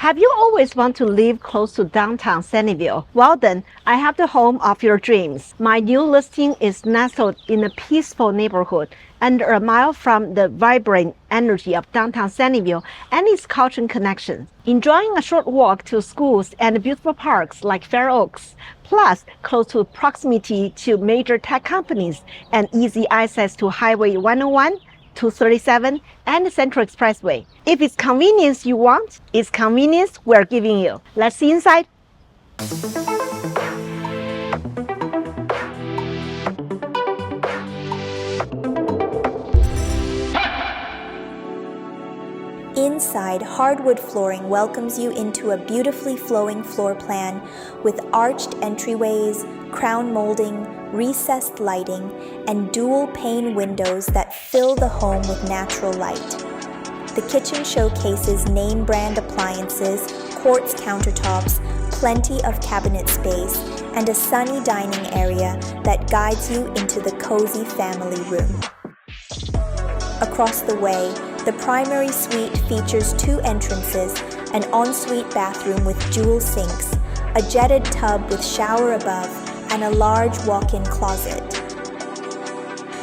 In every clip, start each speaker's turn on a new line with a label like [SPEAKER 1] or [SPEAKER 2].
[SPEAKER 1] Have you always wanted to live close to downtown Sunnyvale? Well then, I have the home of your dreams. My new listing is nestled in a peaceful neighborhood, under a mile from the vibrant energy of downtown Sunnyvale and its Caltrain connection. Enjoying a short walk to schools and beautiful parks like Fair Oaks, plus close to proximity to major tech companies and easy access to Highway 101, 237 and the Central Expressway. If it's convenience you want, it's convenience we're giving you. Let's see inside.
[SPEAKER 2] Inside, hardwood flooring welcomes you into a beautifully flowing floor plan with arched entryways, crown molding, recessed lighting, and dual-pane windows that fill the home with natural light. The kitchen showcases name-brand appliances, quartz countertops, plenty of cabinet space, and a sunny dining area that guides you into the cozy family room. Across the way, the primary suite features 2 entrances, an ensuite bathroom with dual sinks, a jetted tub with shower above, and a large walk-in closet.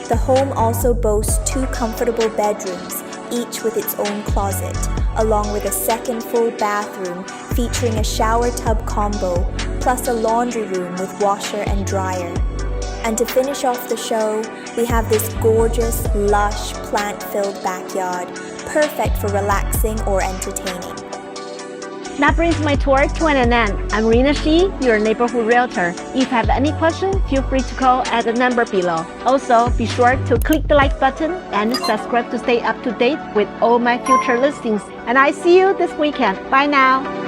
[SPEAKER 2] The home also boasts 2 comfortable bedrooms, each with its own closet, along with a second full bathroom featuring a shower tub combo, plus a laundry room with washer and dryer. And to finish off the show, we have this gorgeous, lush, plant-filled backyard, perfect for relaxing or entertaining.
[SPEAKER 1] That brings my tour to an end. I'm RENNA, your neighborhood realtor. If you have any questions, feel free to call at the number below. Also, be sure to click the like button and subscribe to stay up to date with all my future listings. And I see you this weekend. Bye now.